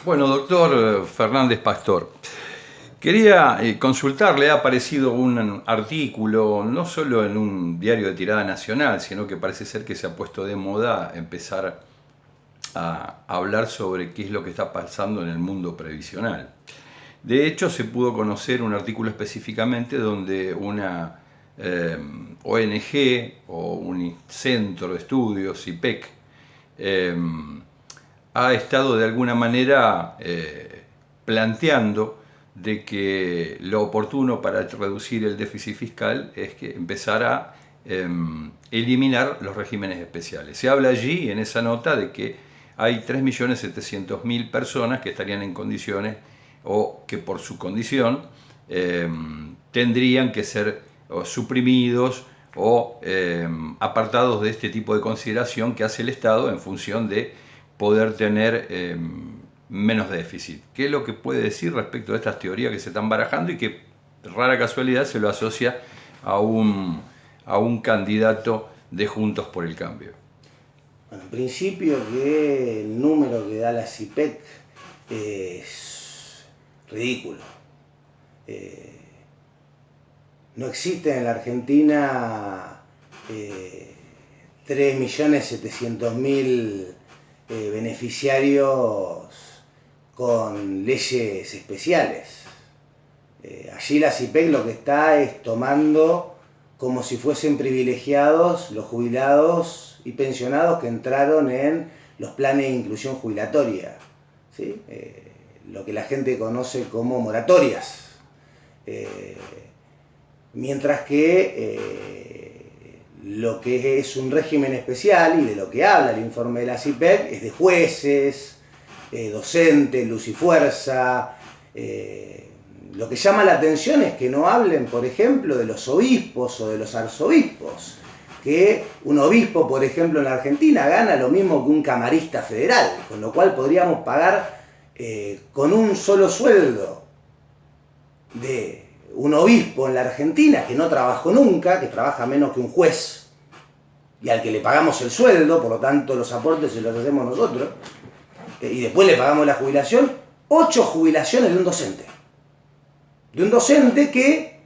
Bueno, doctor Fernández Pastor, quería consultarle, ha aparecido un artículo, no solo en un diario de tirada nacional, sino que parece ser que se ha puesto de moda empezar a hablar sobre qué es lo que está pasando en el mundo previsional. De hecho, se pudo conocer un artículo específicamente donde una ONG o un centro de estudios, IPEC, ha estado de alguna manera planteando de que lo oportuno para reducir el déficit fiscal es que empezar a eliminar los regímenes especiales. Se habla allí en esa nota de que hay 3.700.000 personas que estarían en condiciones o que por su condición tendrían que ser suprimidos o apartados de este tipo de consideración que hace el Estado en función de poder tener menos déficit. ¿Qué es lo que puede decir respecto a estas teorías que se están barajando y que, rara casualidad, se lo asocia a un candidato de Juntos por el Cambio? Bueno, en principio que el número que da la CIPEC es ridículo. No existen en la Argentina 3.700.000 beneficiarios con leyes especiales. Allí la CIPEC lo que está es tomando como si fuesen privilegiados los jubilados y pensionados que entraron en los planes de inclusión jubilatoria, ¿sí? Lo que la gente conoce como moratorias. Mientras que lo que es un régimen especial y de lo que habla el informe de la CIPEC es de jueces, docentes, luz y fuerza. Lo que llama la atención es que no hablen, por ejemplo, de los obispos o de los arzobispos. Que un obispo, por ejemplo, en la Argentina gana lo mismo que un camarista federal, con lo cual podríamos pagar con un solo sueldo de un obispo en la Argentina que no trabajó nunca, que trabaja menos que un juez y al que le pagamos el sueldo, por lo tanto los aportes se los hacemos nosotros, y después le pagamos la jubilación, 8 jubilaciones de un docente. De un docente que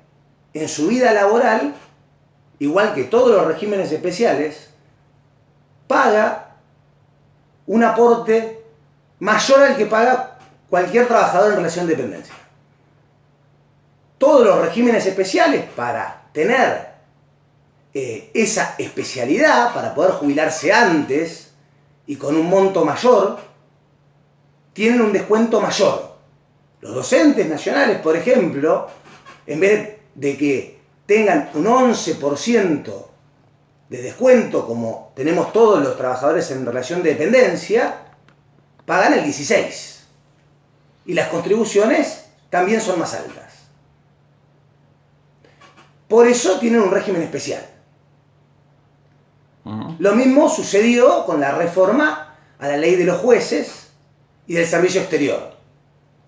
en su vida laboral, igual que todos los regímenes especiales, paga un aporte mayor al que paga cualquier trabajador en relación de dependencia. Todos los regímenes especiales, para tener esa especialidad, para poder jubilarse antes y con un monto mayor, tienen un descuento mayor. Los docentes nacionales, por ejemplo, en vez de que tengan un 11% de descuento, como tenemos todos los trabajadores en relación de dependencia, pagan el 16%. Y las contribuciones también son más altas. Por eso tienen un régimen especial. Lo mismo sucedió con la reforma a la ley de los jueces y del servicio exterior.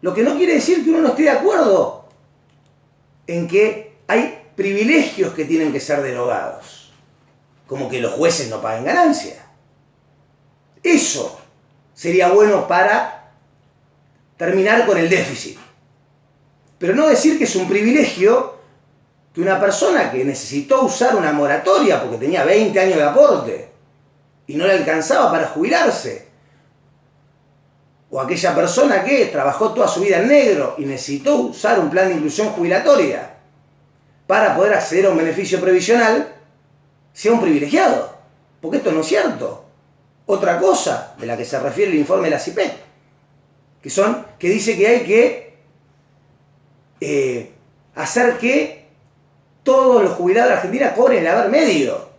Lo que no quiere decir que uno no esté de acuerdo en que hay privilegios que tienen que ser derogados, como que los jueces no paguen ganancia. Eso sería bueno para terminar con el déficit. Pero no decir que es un privilegio que una persona que necesitó usar una moratoria porque tenía 20 años de aporte y no le alcanzaba para jubilarse, o aquella persona que trabajó toda su vida en negro y necesitó usar un plan de inclusión jubilatoria para poder acceder a un beneficio previsional, sea un privilegiado. Porque esto no es cierto. Otra cosa de la que se refiere el informe de la CIPEC, que dice que hay que hacer que todos los jubilados de Argentina cobren el haber medio.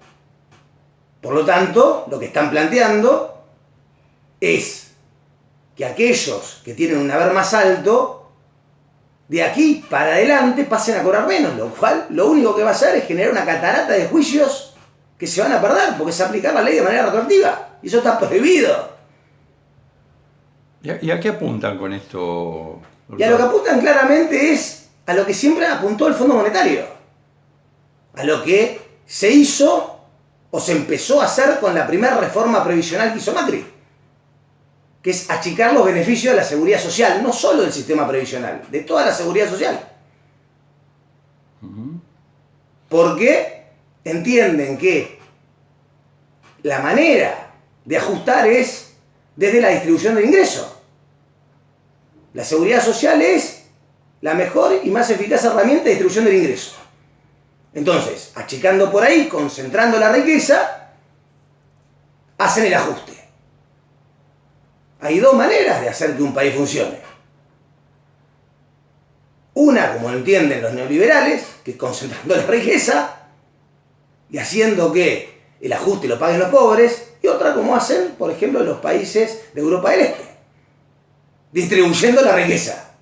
Por lo tanto, lo que están planteando es que aquellos que tienen un haber más alto, de aquí para adelante pasen a cobrar menos, lo cual lo único que va a hacer es generar una catarata de juicios que se van a perder, porque se aplica la ley de manera retroactiva, y eso está prohibido. ¿Y a qué apuntan con esto, doctor? Y a lo que apuntan claramente es a lo que siempre apuntó el Fondo Monetario, a lo que se hizo o se empezó a hacer con la primera reforma previsional que hizo Macri, que es achicar los beneficios de la seguridad social, no solo del sistema previsional, de toda la seguridad social. Porque entienden que la manera de ajustar es desde la distribución del ingreso. La seguridad social es la mejor y más eficaz herramienta de distribución del ingreso. Entonces, achicando por ahí, concentrando la riqueza, hacen el ajuste. Hay dos maneras de hacer que un país funcione. Una, como lo entienden los neoliberales, que es concentrando la riqueza y haciendo que el ajuste lo paguen los pobres, y otra, como hacen, por ejemplo, los países de Europa del Este, distribuyendo la riqueza.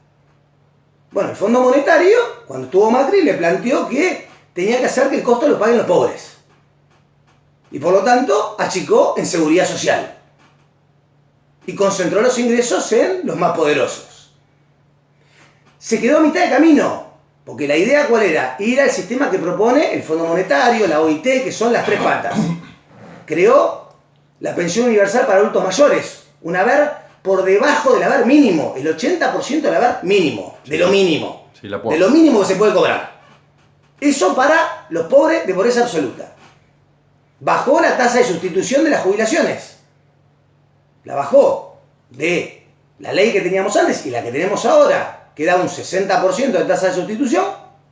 Bueno, el Fondo Monetario, cuando estuvo Macri, le planteó que tenía que hacer que el costo lo paguen los pobres. Y por lo tanto, achicó en seguridad social. Y concentró los ingresos en los más poderosos. Se quedó a mitad de camino, porque la idea ¿cuál era? Ir al sistema que propone el Fondo Monetario, la OIT, que son las tres patas. Creó la pensión universal para adultos mayores, un haber por debajo del haber mínimo, el 80% del haber mínimo, de lo mínimo, Sí, de lo mínimo que se puede cobrar. Eso para los pobres de pobreza absoluta. Bajó la tasa de sustitución de las jubilaciones. La bajó de la ley que teníamos antes y la que tenemos ahora, que da un 60% de tasa de sustitución,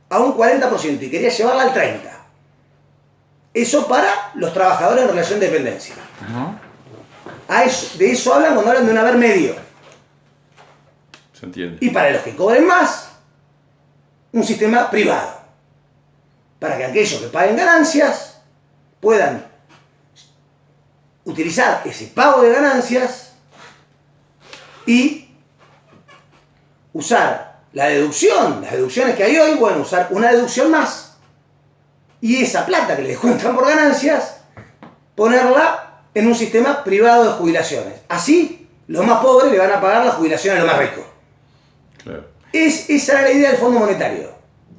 a un 40% y quería llevarla al 30%. Eso para los trabajadores en relación de dependencia. De eso hablan cuando hablan de un haber medio. Se entiende. Y para los que cobren más, un sistema privado. Para que aquellos que paguen ganancias puedan utilizar ese pago de ganancias y usar la deducción, las deducciones que hay hoy, bueno, usar una deducción más y esa plata que les descuentan por ganancias, ponerla en un sistema privado de jubilaciones. Así, los más pobres le van a pagar la jubilación a los más ricos. Claro. Esa era la idea del Fondo Monetario.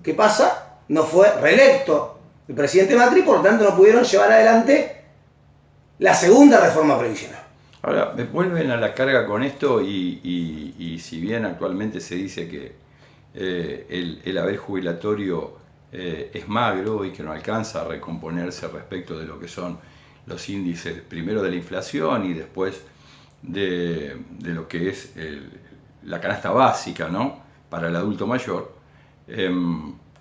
¿Qué pasa? No fue reelecto el presidente Macri, por lo tanto no pudieron llevar adelante la segunda reforma previsional. Ahora, me vuelven a la carga con esto y si bien actualmente se dice que el haber jubilatorio es magro y que no alcanza a recomponerse respecto de lo que son los índices, primero de la inflación y después de lo que es la canasta básica, ¿no?, para el adulto mayor,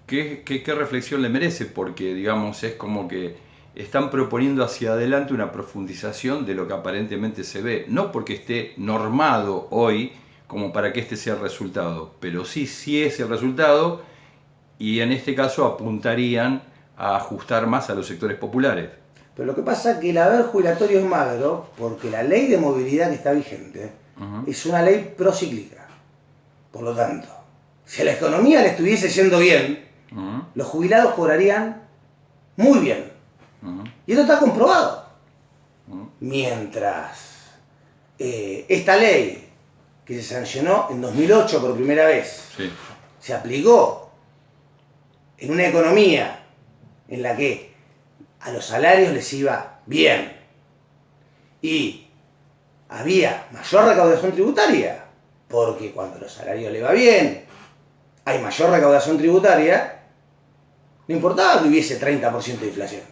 ¿qué reflexión le merece? Porque, digamos, es como que están proponiendo hacia adelante una profundización de lo que aparentemente se ve, no porque esté normado hoy como para que este sea el resultado, pero sí es el resultado y en este caso apuntarían a ajustar más a los sectores populares. Pero lo que pasa es que el haber jubilatorio es magro porque la ley de movilidad que está vigente es una ley procíclica. Por lo tanto, si a la economía le estuviese yendo bien, los jubilados cobrarían muy bien. Y esto está comprobado. Mientras esta ley, que se sancionó en 2008 por primera vez, se aplicó en una economía en la que a los salarios les iba bien y había mayor recaudación tributaria, porque cuando a los salarios les va bien, hay mayor recaudación tributaria, no importaba que hubiese 30% de inflación.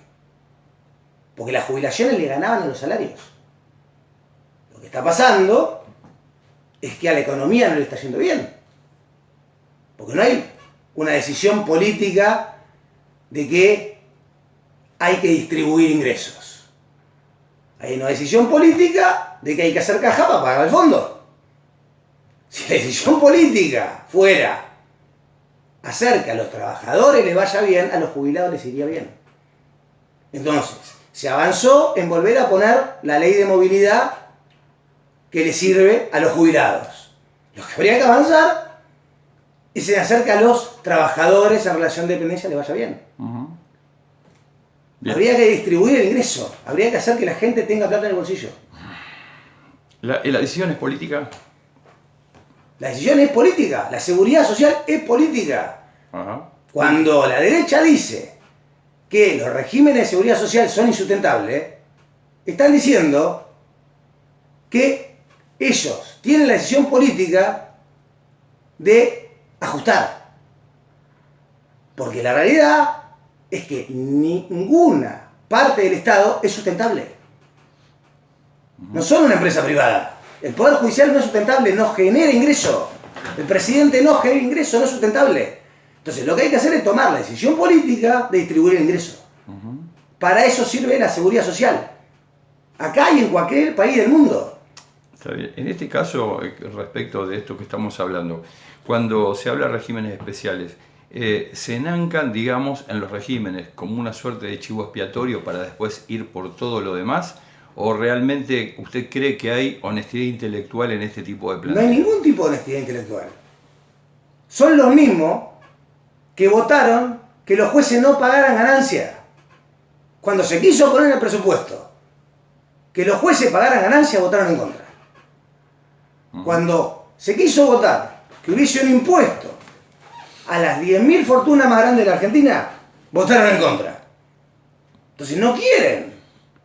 Porque las jubilaciones le ganaban a los salarios. Lo que está pasando es que a la economía no le está yendo bien. Porque no hay una decisión política de que hay que distribuir ingresos. Hay una decisión política de que hay que hacer caja para pagar el fondo. Si la decisión política fuera hacer que a los trabajadores les vaya bien, a los jubilados les iría bien. Entonces, se avanzó en volver a poner la ley de movilidad que le sirve a los jubilados. Lo que habría que avanzar es en hacer que a los trabajadores en relación de dependencia les vaya bien. Habría que distribuir el ingreso, habría que hacer que la gente tenga plata en el bolsillo. ¿La decisión es política? La decisión es política, la seguridad social es política. Cuando la derecha dice que los regímenes de seguridad social son insustentables, están diciendo que ellos tienen la decisión política de ajustar. Porque la realidad es que ninguna parte del Estado es sustentable. No son una empresa privada. El Poder Judicial no es sustentable, no genera ingreso. El presidente no genera ingreso, no es sustentable. Entonces lo que hay que hacer es tomar la decisión política de distribuir el ingreso. Para eso sirve la seguridad social. Acá y en cualquier país del mundo. Está bien. En este caso, respecto de esto que estamos hablando, cuando se habla de regímenes especiales, se enancan, digamos, en los regímenes como una suerte de chivo expiatorio para después ir por todo lo demás, ¿o realmente usted cree que hay honestidad intelectual en este tipo de planteos? No hay ningún tipo de honestidad intelectual. Son los mismos que votaron que los jueces no pagaran ganancia. Cuando se quiso poner en el presupuesto que los jueces pagaran ganancia, votaron en contra. Cuando se quiso votar que hubiese un impuesto a las 10.000 fortunas más grandes de la Argentina, votaron en contra. Entonces no quieren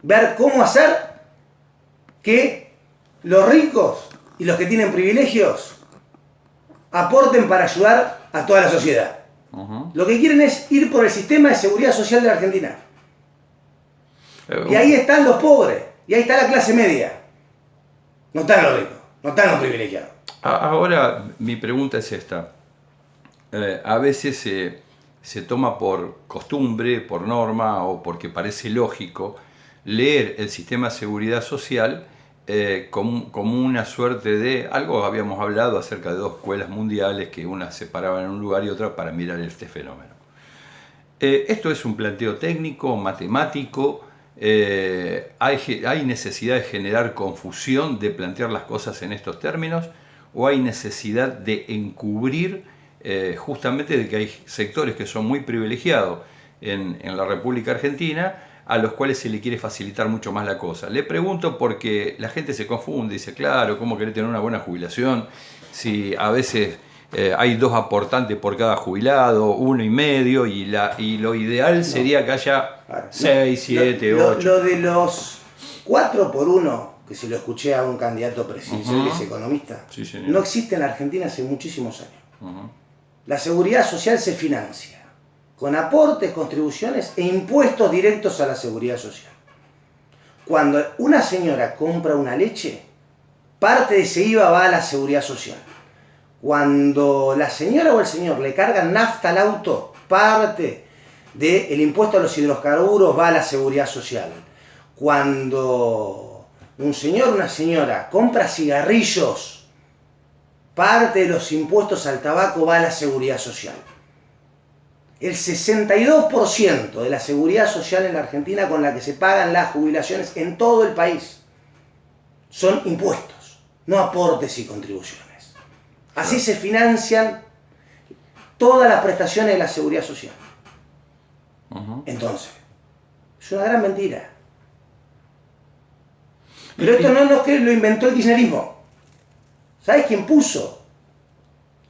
ver cómo hacer que los ricos y los que tienen privilegios aporten para ayudar a toda la sociedad. Lo que quieren es ir por el sistema de seguridad social de la Argentina. Y ahí están los pobres, y ahí está la clase media. No están los ricos, no están los privilegiados. Ahora, mi pregunta es esta. A veces se toma por costumbre, por norma o porque parece lógico leer el sistema de seguridad social como una suerte de... Algo habíamos hablado acerca de dos escuelas mundiales que una se paraban en un lugar y otra para mirar este fenómeno. Esto es un planteo técnico, matemático. ¿Hay necesidad de generar confusión, de plantear las cosas en estos términos? ¿O hay necesidad de encubrir justamente de que hay sectores que son muy privilegiados en la República Argentina, a los cuales se le quiere facilitar mucho más la cosa? Le pregunto porque la gente se confunde, dice, claro, ¿cómo querés tener una buena jubilación si a veces hay 2 aportantes por cada jubilado, 1,5, y lo ideal sería que haya 6, 7, 8? Lo de los 4 por 1, que se lo escuché a un candidato presidencial que es economista, sí, no existe en la Argentina hace muchísimos años. La seguridad social se financia con aportes, contribuciones e impuestos directos a la seguridad social. Cuando una señora compra una leche, parte de ese IVA va a la seguridad social. Cuando la señora o el señor le cargan nafta al auto, parte del impuesto a los hidrocarburos va a la seguridad social. Cuando un señor o una señora compra cigarrillos, parte de los impuestos al tabaco va a la seguridad social. El 62% de la seguridad social en la Argentina con la que se pagan las jubilaciones en todo el país son impuestos, no aportes y contribuciones. Así se financian todas las prestaciones de la seguridad social. Entonces, es una gran mentira. Pero esto no es que lo inventó el kirchnerismo. ¿Sabes quién puso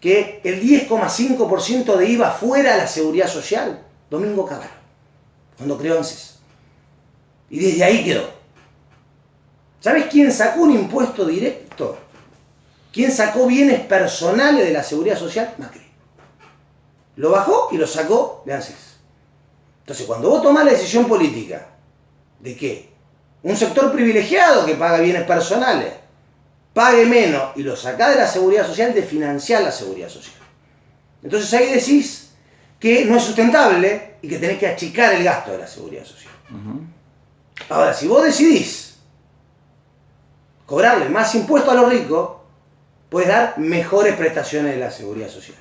que el 10,5% de IVA fuera la seguridad social? Domingo Cavallo, cuando creó ANSES. Y desde ahí quedó. ¿Sabes quién sacó un impuesto directo? ¿Quién sacó bienes personales de la seguridad social? Macri. Lo bajó y lo sacó de ANSES. Entonces, cuando vos tomás la decisión política de que un sector privilegiado que paga bienes personales pague menos y lo sacás de la seguridad social, de financiar la seguridad social. Entonces ahí decís que no es sustentable y que tenés que achicar el gasto de la seguridad social. Ahora, si vos decidís cobrarle más impuestos a los ricos, puedes dar mejores prestaciones de la seguridad social.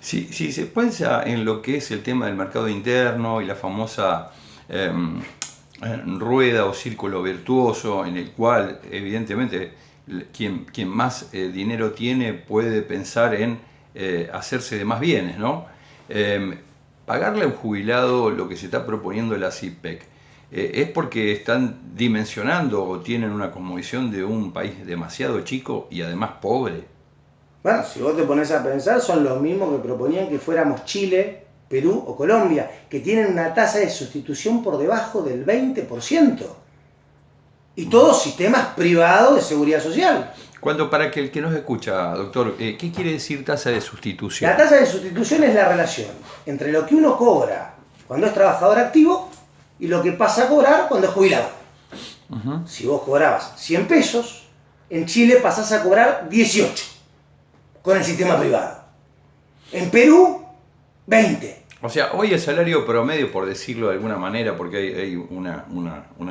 Si se piensa en lo que es el tema del mercado interno y la famosa rueda o círculo virtuoso, en el cual evidentemente quien más dinero tiene puede pensar en hacerse de más bienes, ¿no? Pagarle a un jubilado lo que se está proponiendo la CIPEC, ¿es porque están dimensionando o tienen una cosmovisión de un país demasiado chico y además pobre? Bueno, si vos te pones a pensar, son los mismos que proponían que fuéramos Chile, Perú o Colombia, que tienen una tasa de sustitución por debajo del 20%. y todos sistemas privados de seguridad social. Cuando, para que el que nos escucha, doctor, ¿qué quiere decir tasa de sustitución? La tasa de sustitución es la relación entre lo que uno cobra cuando es trabajador activo y lo que pasa a cobrar cuando es jubilado. Si vos cobrabas 100 pesos, en Chile pasás a cobrar 18 con el sistema privado. En Perú, 20. O sea, hoy el salario promedio, por decirlo de alguna manera, porque hay una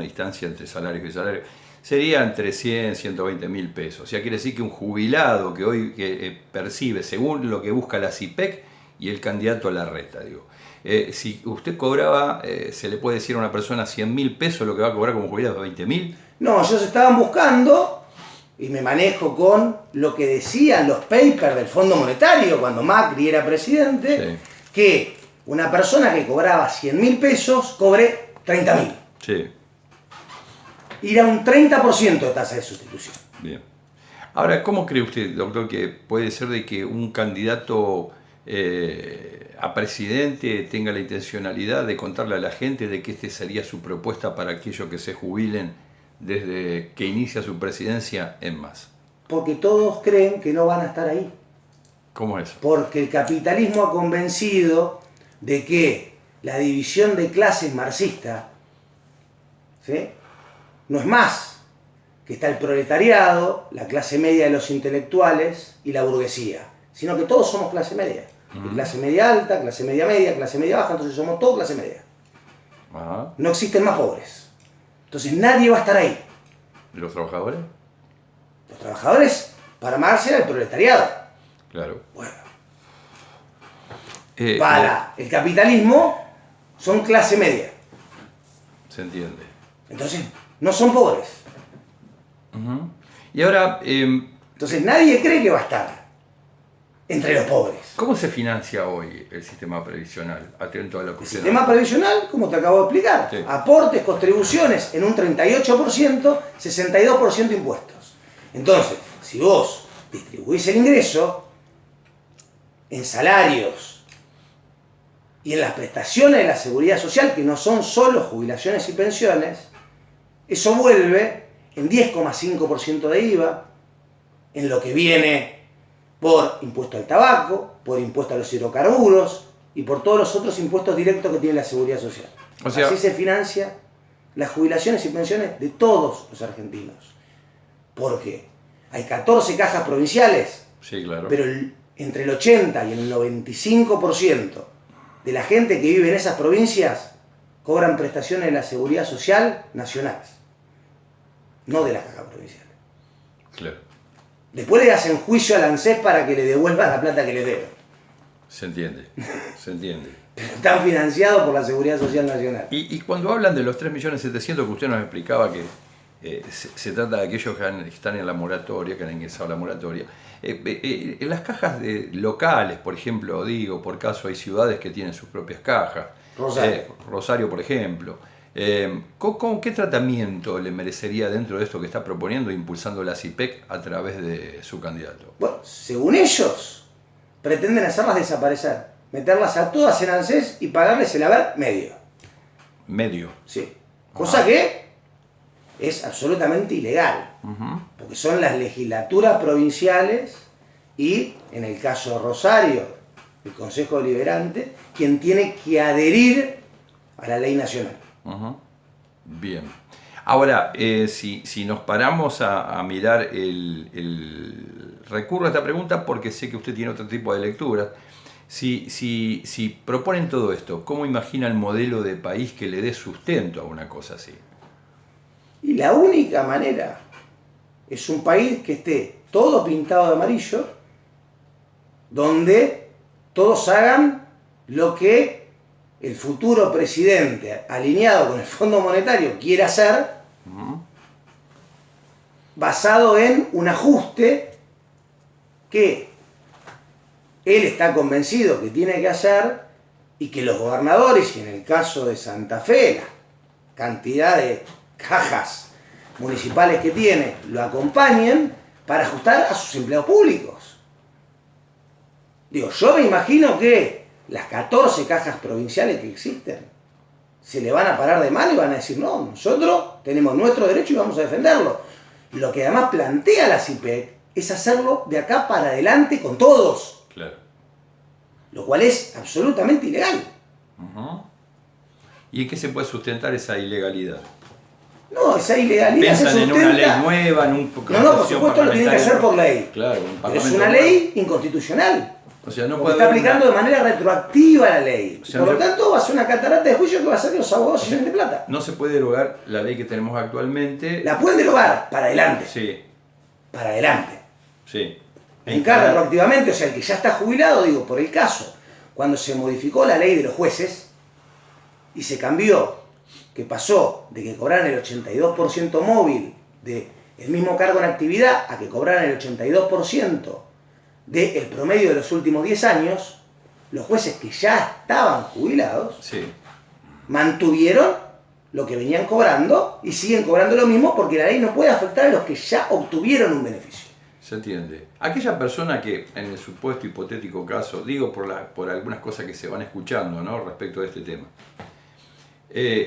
distancia entre salarios y salarios, sería entre 100 y 120 mil pesos. O sea, quiere decir que un jubilado que hoy percibe, según lo que busca la CIPEC y el candidato a la reta, digo, si usted cobraba, se le puede decir a una persona 100 mil pesos, lo que va a cobrar como jubilado 20 mil. No, ellos estaban buscando, y me manejo con lo que decían los papers del Fondo Monetario cuando Macri era presidente, sí, que una persona que cobraba 100 mil pesos cobre 30 mil. Sí. Ir a un 30% de tasa de sustitución. Bien. Ahora, ¿cómo cree usted, doctor, que puede ser de que un candidato a presidente tenga la intencionalidad de contarle a la gente de que esta sería su propuesta para aquellos que se jubilen desde que inicia su presidencia en más? Porque todos creen que no van a estar ahí. ¿Cómo es eso? Porque el capitalismo ha convencido de que la división de clases marxista, ¿sí?, no es más, que está el proletariado, la clase media de los intelectuales y la burguesía, sino que todos somos clase media. Clase media alta, clase media media, clase media baja, entonces somos todos clase media. No existen más pobres. Entonces nadie va a estar ahí. ¿Y los trabajadores? Los trabajadores, para Marx, era el proletariado. Claro. Bueno. Para el capitalismo, son clase media. Se entiende. Entonces, no son pobres. Y ahora... entonces nadie cree que va a estar entre los pobres. ¿Cómo se financia hoy el sistema previsional? Atento a lo que usted... El sistema previsional, como te acabo de explicar, sí, aportes, contribuciones en un 38%, 62% impuestos. Entonces, si vos distribuís el ingreso en salarios y en las prestaciones de la seguridad social, que no son solo jubilaciones y pensiones, eso vuelve en 10,5% de IVA, en lo que viene por impuesto al tabaco, por impuesto a los hidrocarburos y por todos los otros impuestos directos que tiene la seguridad social. O sea, así se financia las jubilaciones y pensiones de todos los argentinos. Porque hay 14 cajas provinciales, sí, claro, pero entre el 80 y el 95% de la gente que vive en esas provincias cobran prestaciones de la seguridad social nacionales, no de las cajas provinciales. Claro. Después le hacen juicio al ANSES para que le devuelvan la plata que le deben. Se entiende, se entiende. Pero están financiados por la Seguridad Social Nacional. Y cuando hablan de los 3.700.000 que usted nos explicaba que se trata de aquellos que están en la moratoria, que han ingresado a la moratoria, en las cajas locales, por ejemplo, digo, por caso hay ciudades que tienen sus propias cajas. Rosario, por ejemplo. ¿Qué tratamiento le merecería dentro de esto que está proponiendo e impulsando la CIPEC a través de su candidato? Bueno, según ellos, pretenden hacerlas desaparecer, meterlas a todas en ANSES y pagarles el haber medio. ¿Medio? Sí. Cosa que es absolutamente ilegal, porque son las legislaturas provinciales y, en el caso de Rosario, el Consejo Deliberante, quien tiene que adherir a la ley nacional. Bien. Ahora, si nos paramos a mirar recurro a esta pregunta porque sé que usted tiene otro tipo de lectura. Si proponen todo esto, ¿cómo imagina el modelo de país que le dé sustento a una cosa así? Y la única manera es un país que esté todo pintado de amarillo, donde todos hagan lo que el futuro presidente, alineado con el Fondo Monetario, quiere hacer, basado en un ajuste que él está convencido que tiene que hacer y que los gobernadores, y en el caso de Santa Fe, la cantidad de cajas municipales que tiene, lo acompañen para ajustar a sus empleados públicos. Digo, yo me imagino que las 14 cajas provinciales que existen se le van a parar de mano y van a decir, no, nosotros tenemos nuestro derecho y vamos a defenderlo. Lo que además plantea la CIPEC es hacerlo de acá para adelante con todos. Claro. Lo cual es absolutamente ilegal. ¿Y en qué se puede sustentar esa ilegalidad? No, esa ilegalidad se ¿Piensan sustenta... en una ley nueva, en un... No, por supuesto lo tienen que hacer por ley. Claro, pero es una ley inconstitucional. O sea, no porque puede está haber aplicando de manera retroactiva la ley. O sea, por lo tanto, va a ser una catarata de juicio que va a hacer que los abogados se llenen de plata. No se puede derogar la ley que tenemos actualmente. La pueden derogar para adelante. Sí. Para adelante. Sí. Encarga retroactivamente, o sea, el que ya está jubilado, digo, por el caso, cuando se modificó la ley de los jueces y se cambió, que pasó de que cobraran el 82% móvil del mismo cargo en actividad a que cobraran el 82% del promedio de los últimos 10 años, los jueces que ya estaban jubilados sí. mantuvieron lo que venían cobrando y siguen cobrando lo mismo porque la ley no puede afectar a los que ya obtuvieron un beneficio. Se entiende. Aquella persona que, en el supuesto hipotético caso, digo por algunas cosas que se van escuchando, ¿no?, respecto de este tema,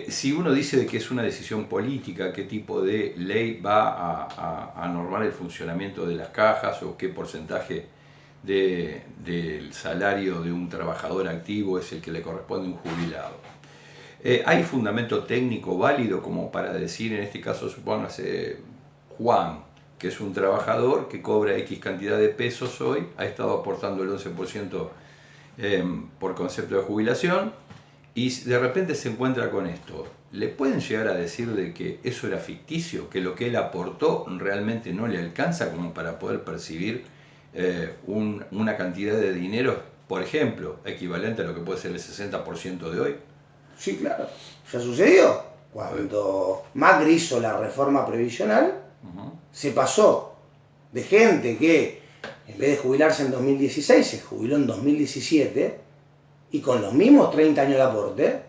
si uno dice de que es una decisión política, qué tipo de ley va a normar el funcionamiento de las cajas o qué porcentaje del salario de un trabajador activo es el que le corresponde a un jubilado. ¿Hay fundamento técnico válido como para decir, en este caso, supóngase, Juan, que es un trabajador que cobra X cantidad de pesos hoy, ha estado aportando el 11% por concepto de jubilación, y de repente se encuentra con esto? ¿Le pueden llegar a decir de que eso era ficticio, que lo que él aportó realmente no le alcanza como para poder percibir una cantidad de dinero, por ejemplo, equivalente a lo que puede ser el 60% de hoy? Sí, claro. ¿Ya sucedió? Cuando Macri hizo la reforma previsional, se pasó de gente que en vez de jubilarse en 2016 se jubiló en 2017 y con los mismos 30 años de aporte,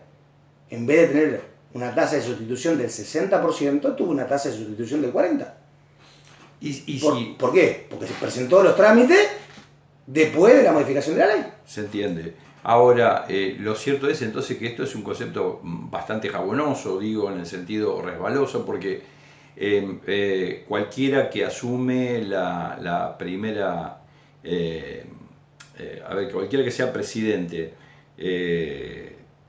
en vez de tener una tasa de sustitución del 60%, tuvo una tasa de sustitución del 40%. ¿Por qué? Porque se presentó los trámites después de la modificación de la ley. Se entiende. Ahora, lo cierto es entonces que esto es un concepto bastante jabonoso, digo, en el sentido resbaloso, porque cualquiera que asume la primera, cualquiera que sea presidente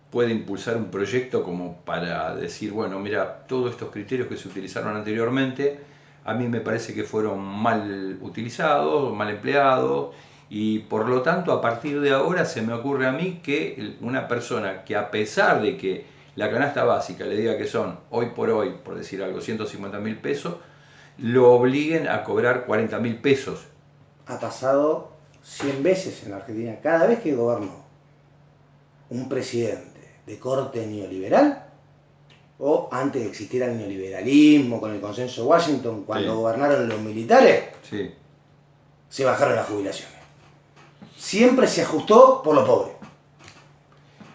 puede impulsar un proyecto como para decir, bueno, mira, todos estos criterios que se utilizaron anteriormente, a mí me parece que fueron mal utilizados, mal empleados, y por lo tanto a partir de ahora se me ocurre a mí que una persona que, a pesar de que la canasta básica le diga que son hoy, por decir algo, 150.000 pesos, lo obliguen a cobrar 40.000 pesos. Ha pasado 100 veces en la Argentina. Cada vez que gobernó un presidente de corte neoliberal, o antes de existir el neoliberalismo con el consenso de Washington, cuando gobernaron los militares, se bajaron las jubilaciones. Siempre se ajustó por lo pobre.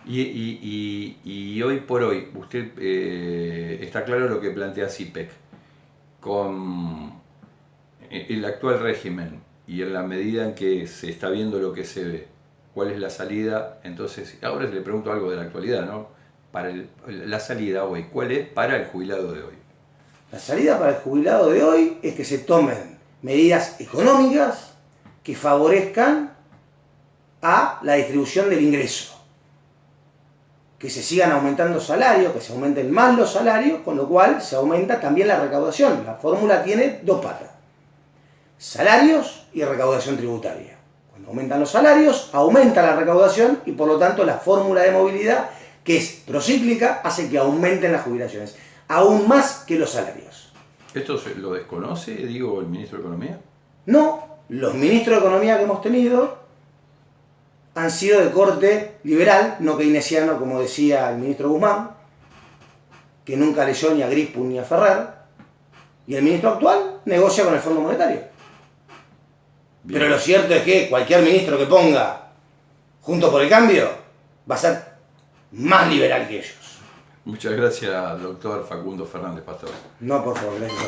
Y hoy por hoy, usted está claro lo que plantea CIPEC. Con el actual régimen y en la medida en que se está viendo lo que se ve, ¿cuál es la salida? Entonces, ahora le pregunto algo de la actualidad, ¿no? Para la salida hoy, ¿cuál es para el jubilado de hoy? La salida para el jubilado de hoy es que se tomen medidas económicas que favorezcan a la distribución del ingreso. Que se sigan aumentando salarios, que se aumenten más los salarios, con lo cual se aumenta también la recaudación. La fórmula tiene dos patas: salarios y recaudación tributaria. Cuando aumentan los salarios, aumenta la recaudación y por lo tanto la fórmula de movilidad, que es procíclica, hace que aumenten las jubilaciones, aún más que los salarios. ¿Esto lo desconoce, digo, el ministro de Economía? No, los ministros de Economía que hemos tenido han sido de corte liberal, no keynesiano, como decía el ministro Guzmán, que nunca leyó ni a Grispus ni a Ferrer, y el ministro actual negocia con el Fondo Monetario. Bien. Pero lo cierto es que cualquier ministro que ponga Juntos por el Cambio va a ser más liberal que ellos. Muchas gracias, doctor Facundo Fernández Pastor. No, por favor, gracias.